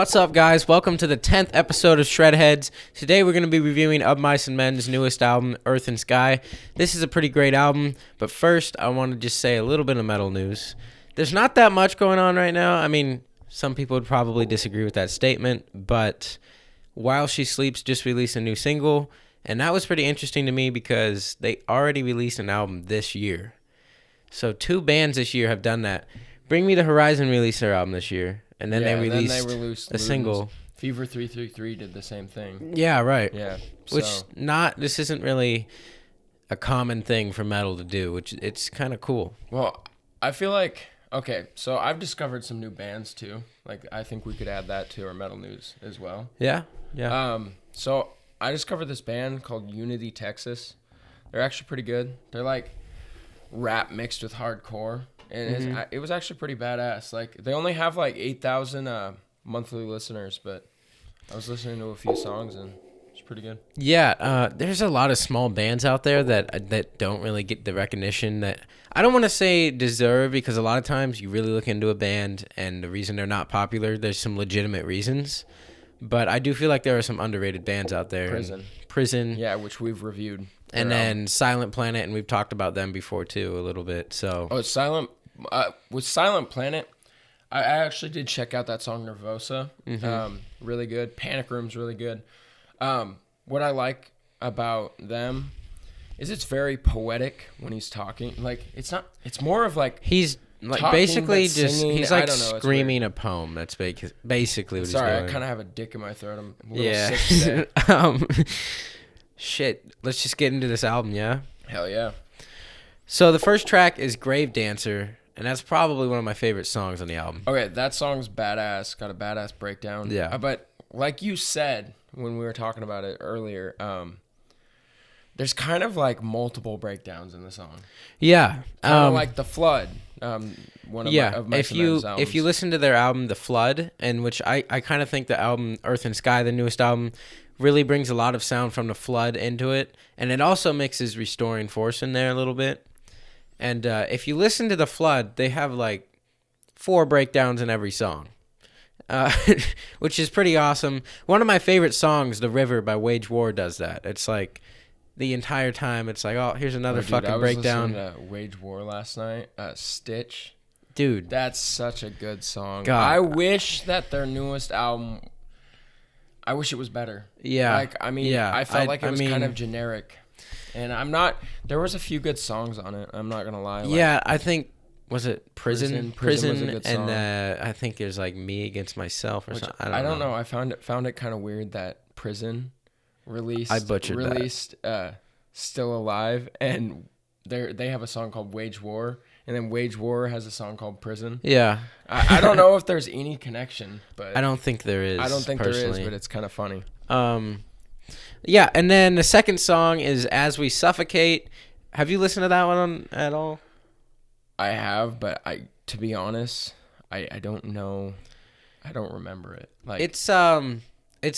What's up, guys? Welcome to the 10th episode of Shredheads. Today we're going to be reviewing Of Mice and Men's newest album, Earth and Sky. This is a pretty great album, but first I want to just say a little bit of metal news. There's not that much going on right now. I mean, some people would probably disagree with that statement, but While She Sleeps just released a new single, and that was pretty interesting to me because they already released an album this year. So 2 bands this year have done that. Bring Me the Horizon released their album this year. And then they released a single. Fever 333 did the same thing. Yeah, right. Yeah. This isn't really a common thing for metal to do, which it's kind of cool. Well, I feel like, okay, so I've discovered some new bands too. Like, I think we could add that to our metal news as well. Yeah. So I discovered this band called Unity, Texas. They're actually pretty good. They're like rap mixed with hardcore. And it was actually pretty badass. Like, they only have like 8,000 monthly listeners, but I was listening to a few songs and it's pretty good. Yeah, there's a lot of small bands out there that don't really get the recognition that I don't want to say deserve, because a lot of times you really look into a band and the reason they're not popular, there's some legitimate reasons. But I do feel like there are some underrated bands out there. Prison. Yeah, which we've reviewed. And then Silent Planet, and we've talked about them before too a little bit. So with Silent Planet, I actually did check out that song Nervosa. Really good. Panic Room's really good. What I like about them is it's very poetic when he's talking. Like, it's more of like he's like talking, basically just singing. He's like screaming a poem. That's basically what he's doing. Sorry, I kind of have a dick in my throat. I'm a little sick today. Shit, let's just get into this album, yeah? Hell yeah. So the first track is Grave Dancer, and that's probably one of my favorite songs on the album. Okay, that song's badass. Got a badass breakdown. Yeah. But like you said when we were talking about it earlier, there's kind of like multiple breakdowns in the song. Yeah. Kind of like The Flood. One of my if you listen to their album The Flood, and which I kind of think the album Earth and Sky, the newest album, really brings a lot of sound from The Flood into it, and it also mixes Restoring Force in there a little bit. And if you listen to The Flood, they have like 4 breakdowns in every song, which is pretty awesome. One of my favorite songs, The River by Wage War, does that. It's like the entire time, it's like, oh, here's another fucking breakdown. I was listening to Wage War last night. Stitch. Dude. That's such a good song. God. I wish that their newest album, I wish it was better. Yeah. I felt like it was kind of generic. And there was a few good songs on it. I'm not going to lie. Yeah, I think, was it Prison? Prison was a good song. And I think there's like Me Against Myself or something. I don't know. I found it kind of weird that Prison released Still Alive, and they have a song called Wage War, and then Wage War has a song called Prison. Yeah. I don't know if there's any connection, but I don't think there is. I don't think there is, but it's kind of funny. Yeah, and then the second song is As We Suffocate. Have you listened to that one at all? I have, but to be honest, I don't know. I don't remember it. Like, it's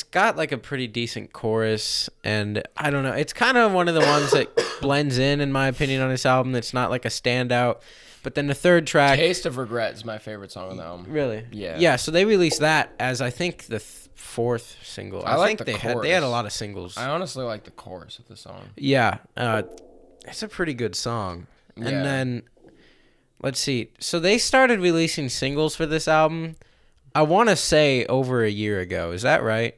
got like a pretty decent chorus, and I don't know. It's kind of one of the ones that blends in my opinion, on this album. It's not like a standout. But then the third track, Taste of Regret, is my favorite song on the album. Really? Yeah. Yeah, so they released that as, I think, the 4th single. I like think the chorus. They had a lot of singles. I honestly like the chorus of the song. Yeah. It's a pretty good song. Yeah. And then, let's see. So they started releasing singles for this album, I want to say, over a year ago. Is that right?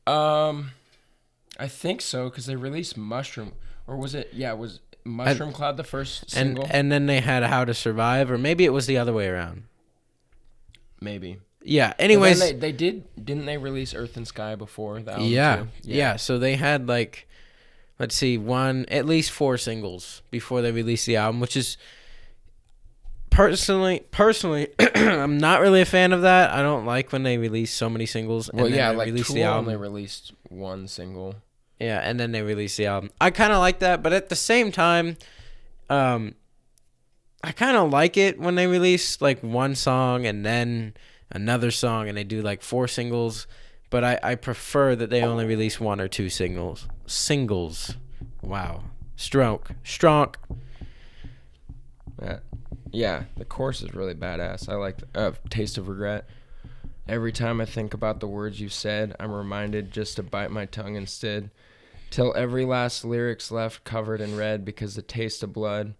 I think so, because they released Mushroom. Or was it? Yeah, it was Mushroom Cloud the first single? And then they had How to Survive, or maybe it was the other way around. Maybe. Yeah, anyways. Didn't they release Earth and Sky before that album too? Yeah, so they had like, let's see, at least 4 singles before they released the album, which is, personally, I'm not really a fan of that. I don't like when they release so many singles. Well, yeah, like Tool only released 1 single. Yeah, and then they released the album. I kind of like that, but at the same time, I kind of like it when they release like 1 song and then another song, and they do like 4 singles. But I prefer that they only release 1 or 2 singles. Wow. Strong. Yeah, the chorus is really badass. I like Taste of Regret. Every time I think about the words you said, I'm reminded just to bite my tongue instead. Till every last lyric's left covered in red, because the taste of blood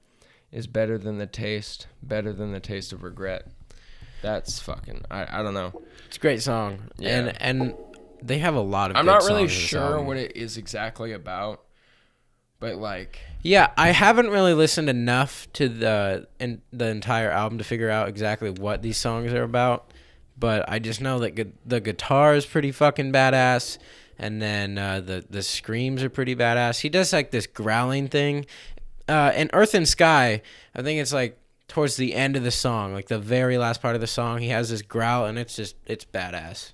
is better than the taste of regret. That's fucking, I don't know. It's a great song. Yeah. And they have a lot of I'm good not songs really in this sure album. what it is exactly about, but like, Yeah, I haven't really listened enough to the entire album to figure out exactly what these songs are about, but I just know that the guitar is pretty fucking badass, and then the screams are pretty badass. He does like this growling thing. In Earth and Sky, I think it's like towards the end of the song, like the very last part of the song, he has this growl, and it's badass.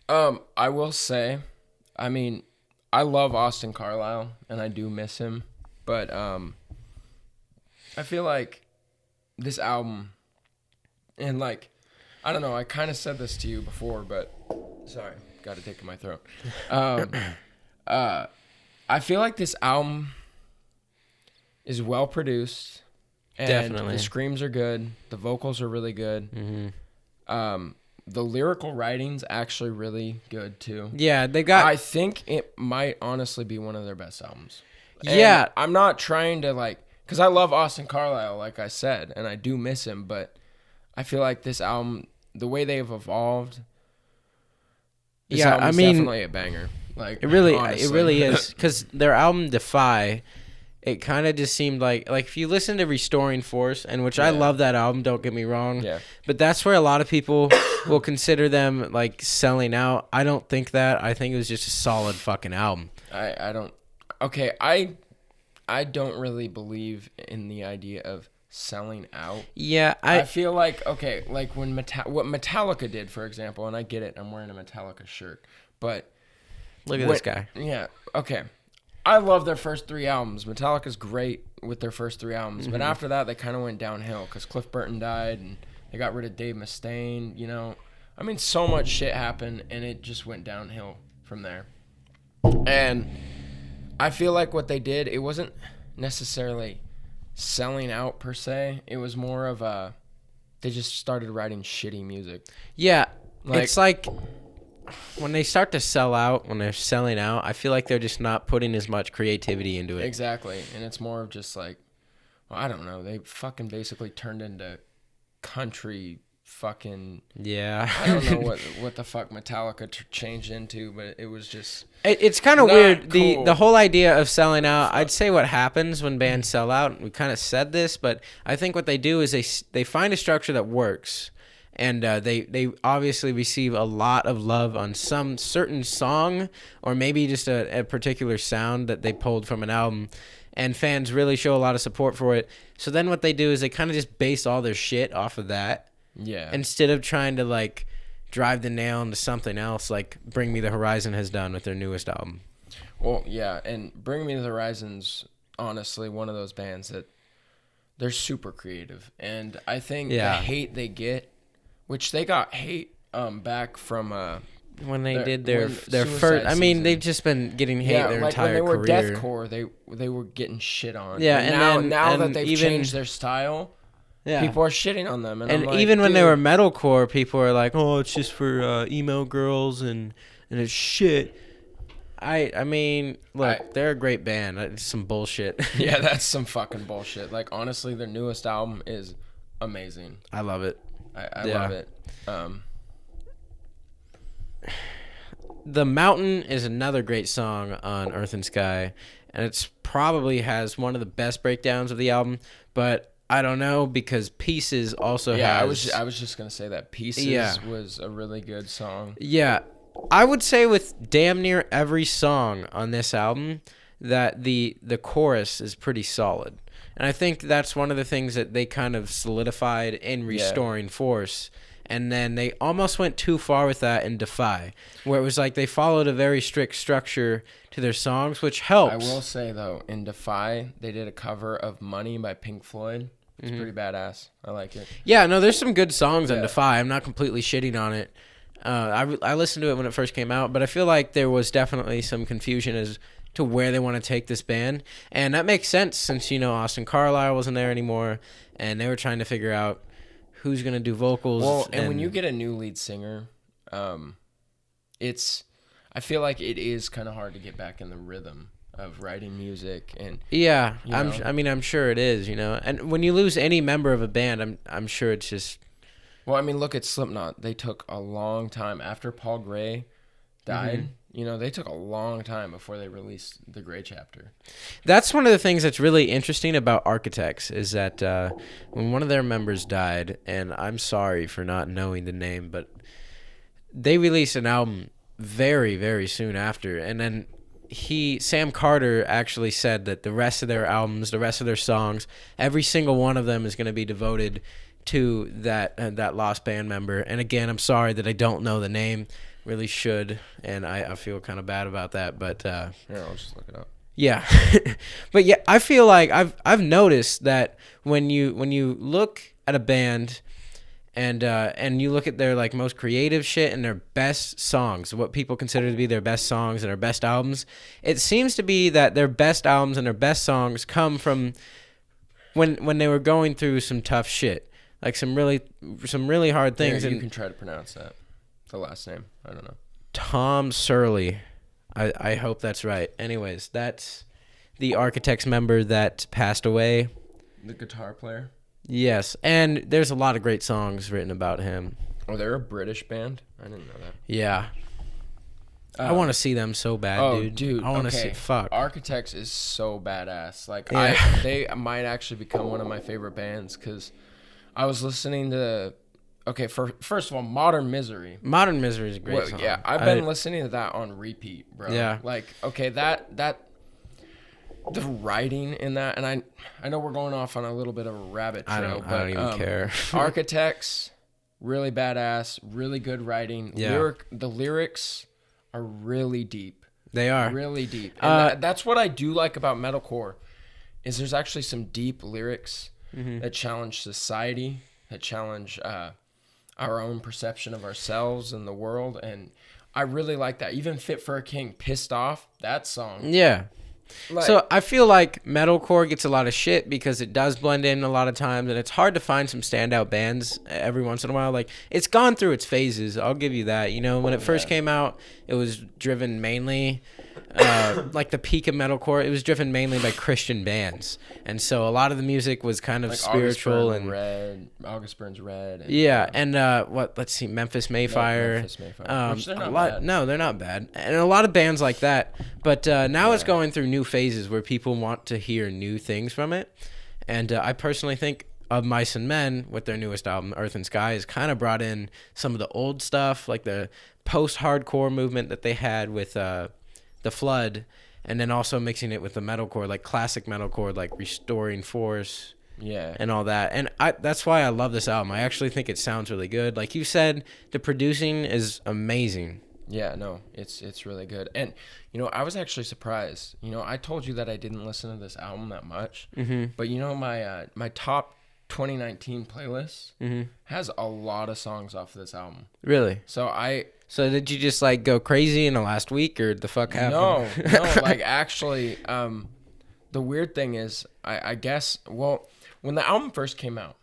I will say, I mean, I love Austin Carlisle, and I do miss him, but I feel like this album, and like, I don't know, I kind of said this to you before, but sorry, got a tick in my throat. I feel like this album is well produced, and Definitely. the screams are good, the vocals are really good. The lyrical writing's actually really good too. Yeah, they got. I think it might honestly be one of their best albums. And Yeah. I'm not trying to like, because I love Austin Carlisle, like I said, and I do miss him, but I feel like this album, the way they've evolved, this album is definitely a banger. Like It really honestly. is, because their album Defy, it kind of just seemed like if you listen to Restoring Force, and which I Yeah. love that album, don't get me wrong, Yeah. but that's where a lot of people will consider them like selling out. I don't think that. I think it was just a solid fucking album. I don't. Okay, I don't really believe in the idea of selling out. Yeah, I feel like, okay, like when what Metallica did, for example, and I get it, I'm wearing a Metallica shirt, but look at this guy. Yeah, okay. I love their first 3 albums. Metallica's great with their first 3 albums, but after that, they kind of went downhill because Cliff Burton died, and they got rid of Dave Mustaine, you know. I mean, so much shit happened, and it just went downhill from there. And I feel like what they did, it wasn't necessarily selling out per se. It was more of they just started writing shitty music. Yeah, Like- it's like when they start to sell out, when they're selling out, I feel like they're just not putting as much creativity into it. Exactly. And it's more of just like, well, I don't know. They fucking basically turned into country fucking... Yeah. I don't know what the fuck Metallica changed into, but it was just... It's kind of Not weird. cool. The whole idea of selling out, I'd say what happens when bands sell out, we kind of said this, but I think what they do is they find a structure that works. And they obviously receive a lot of love on some certain song, or maybe just a particular sound that they pulled from an album, and fans really show a lot of support for it. So then what they do is they kind of just base all their shit off of that, Yeah. instead of trying to like drive the nail into something else, like Bring Me the Horizon has done with their newest album. Well, yeah, and Bring Me to the Horizon's honestly one of those bands that they're super creative. And I think the hate they get, which they got hate back from When they did when their Suicide first, I mean, Season. they've just been getting hate their like entire when they were career. deathcore, they were getting shit on. Yeah, and now that and they've even- changed their style, Yeah. people are shitting on them. And I'm like, even when they dude, were metalcore, people are like, "Oh, it's just for emo girls and it's shit." I mean, look, they're a great band. It's some bullshit. yeah, that's some fucking bullshit. Like honestly, their newest album is amazing. I love it. I Yeah. love it. The Mountain is another great song on Earth and Sky, and it's probably has one of the best breakdowns of the album, but I don't know because Pieces also Yeah, has... I was just gonna say that Pieces Yeah. was a really good song. Yeah, I would say with damn near every song on this album that the chorus is pretty solid. And I think that's one of the things that they kind of solidified in Restoring Force. And then they almost went too far with that in Defy, where it was like they followed a very strict structure to their songs, which helps. I will say though, in Defy, they did a cover of Money by Pink Floyd. It's pretty badass. I like it. Yeah, no, there's some good songs on Yeah. Defy. I'm not completely shitting on it. I listened to it when it first came out, but I feel like there was definitely some confusion as to where they want to take this band. And that makes sense since, Austin Carlisle wasn't there anymore, and they were trying to figure out who's going to do vocals. Well, and when you get a new lead singer, I feel like it is kind of hard to get back in the rhythm of writing music. And Yeah, you know, I'm sure it is, you know. And when you lose any member of a band, I'm sure it's just. well, I mean, look at Slipknot. They took a long time after Paul Gray died. You know, they took a long time before they released the Gray Chapter. That's one of the things that's really interesting about Architects is that when one of their members died, and I'm sorry for not knowing the name, but they released an album very, very soon after, and then Sam Carter actually said that the rest of their albums, the rest of their songs, every single one of them is going to be devoted to that lost band member. And again, I'm sorry that I don't know the name. Really should, and I feel kind of bad about that. But Here, I'll just look it up. yeah, but yeah, I feel like I've noticed that when you look at a band and you look at their like most creative shit and their best songs, what people consider to be their best songs and their best albums, it seems to be that their best albums and their best songs come from when they were going through some tough shit, like some really hard things. Here, you and can try to pronounce that. The last name, I don't know. Tom Surley. I hope that's right. Anyways, that's the Architects member that passed away. The guitar player. Yes, and there's a lot of great songs written about him. Oh, they're a British band? I didn't know that. Yeah. I want to see them so bad, dude. I want to see. Fuck. Architects is so badass. Like, Yeah. they might actually become one of my favorite bands because I was listening to. Okay, first of all, Modern Misery. Modern Misery is a great song. Yeah, I've been listening to that on repeat, bro. Yeah. Like, okay, that the writing in that, and I know we're going off on a little bit of a rabbit trail, I don't even care. Architects, really badass, really good writing. Yeah. The lyrics are really deep. They are. Really deep. And that's what I do like about metalcore, is there's actually some deep lyrics that challenge society, that challenge our own perception of ourselves and the world, and I really like that. Even Fit for a King, Pissed Off, that song. Yeah. Like, So I feel like metalcore gets a lot of shit because it does blend in a lot of times, and it's hard to find some standout bands every once in a while. Like, it's gone through its phases. I'll give you that. You know, when it first came out, it was driven mainly, like the peak of metalcore, it was driven mainly by Christian bands, and so a lot of the music was kind of like spiritual August Burns Red. And, yeah, and let's see, Memphis Mayfire. Memphis Mayfire. Which they're not bad. No, they're not bad, and a lot of bands like that. But now it's going through new phases where people want to hear new things from it, and I personally think Of Mice and Men with their newest album, Earth and Sky, has kind of brought in some of the old stuff, like the post-hardcore movement that they had with The Flood, and then also mixing it with the metalcore, like classic metalcore, like Restoring Force. Yeah. And all that. And that's why I love this album. I actually think it sounds really good. Like you said, the producing is amazing. Yeah, no, it's really good. And, you know, I was actually surprised. You know, I told you that I didn't listen to this album that much. But, you know, my top 2019 playlist has a lot of songs off of this album. Really? So did you just, like, go crazy in the last week, or the fuck happened? No, like, actually, the weird thing is, I guess, well, when the album first came out,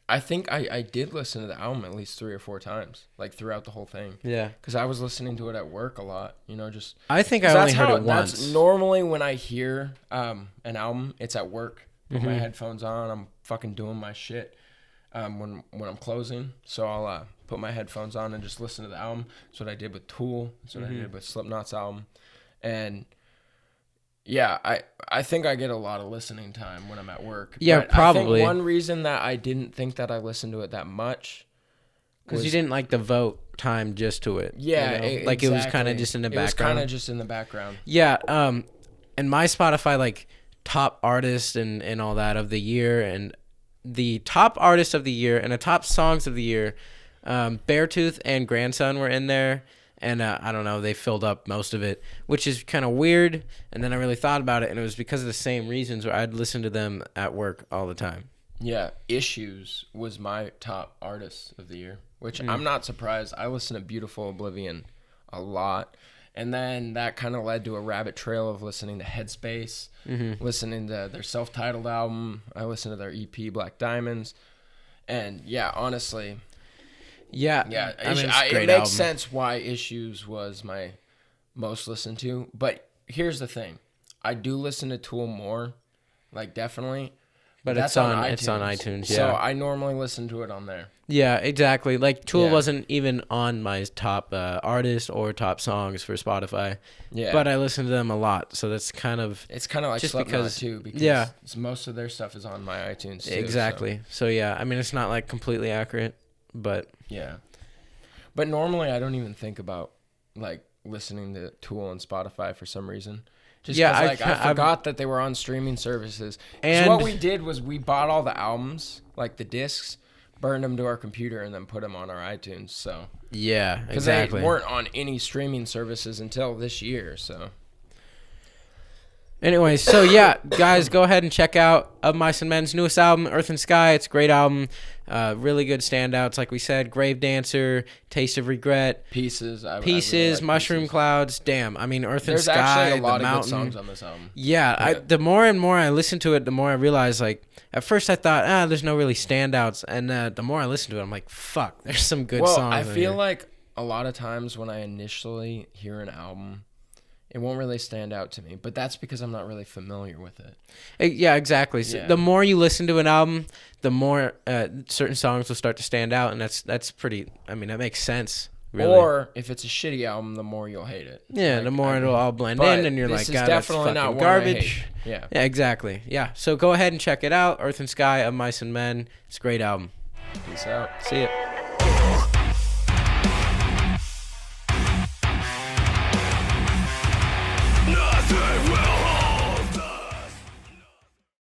I think I did listen to the album at least 3 or 4 times, like, throughout the whole thing. Yeah. Because I was listening to it at work a lot, you know, just... I think I only heard it once. That's normally when I hear an album, it's at work. Put my headphones on, I'm fucking doing my shit when I'm closing. So I'll put my headphones on and just listen to the album. That's what I did with Tool. That's what I did with Slipknot's album. And... yeah, I think I get a lot of listening time when I'm at work. Yeah, but probably. I think one reason that I didn't think that I listened to it that much because you didn't like devote time just to it. Yeah, you know? exactly. Like it was kind of just in the background. It was kind of just in the background. Yeah, and my Spotify, like, top artists and all that of the year, and the top artists of the year and the top songs of the year, Beartooth and Grandson were in there. And I don't know, they filled up most of it, which is kind of weird. And then I really thought about it, and it was because of the same reasons where I'd listen to them at work all the time. Yeah, Issues was my top artist of the year, which I'm not surprised. I listen to Beautiful Oblivion a lot. And then that kind of led to a rabbit trail of listening to Headspace, listening to their self-titled album. I listened to their EP, Black Diamonds. And yeah, honestly... Yeah. Yeah, I mean, it's a it great makes album. sense why Issues was my most listened to. But here's the thing. I do listen to Tool more, like definitely. But that's it's on iTunes, yeah. So I normally listen to it on there. Yeah, exactly. Like Tool Yeah. wasn't even on my top artist or top songs for Spotify. Yeah. But I listen to them a lot, so that's kind of It's kind of like just Slipknot because- too, because yeah. most of their stuff is on my iTunes too. exactly. So yeah, I mean it's not like completely accurate, but So, yeah. But normally I don't even think about like listening to Tool on Spotify for some reason. Just Yeah, because I forgot that they were on streaming services. And- So what we did was we bought all the albums, like the discs, burned them to our computer, and then put them on our iTunes. So yeah, because exactly. they weren't on any streaming services until this year. So Anyways, so yeah, guys, go ahead and check out Of Mice and Men's newest album, Earth and Sky. It's a great album. Really good standouts, like we said. Grave Dancer, Taste of Regret, Pieces, I Pieces, really like Mushroom Pieces. Clouds. Damn, I mean, Earth There's and Sky, actually a lot The of Mountain. good songs on this album. Yeah, the more and more I listen to it, the more I realize, like, at first I thought, there's no really standouts. And the more I listen to it, I'm like, fuck, there's some good Well, songs. I in feel here. like a lot of times when I initially hear an album, it won't really stand out to me. But that's because I'm not really familiar with it. Yeah, exactly. So Yeah. the more you listen to an album, the more certain songs will start to stand out. And that's pretty, I mean, that makes sense. Really. Or if it's a shitty album, the more you'll hate it. Yeah, Like, the more I it'll mean, all blend but in, and you're this like, is God, that's definitely fucking not one I garbage. hate. Yeah. Yeah, exactly. Yeah, so go ahead and check it out. Earth and Sky, Of Mice and Men. It's a great album. Peace out. See ya.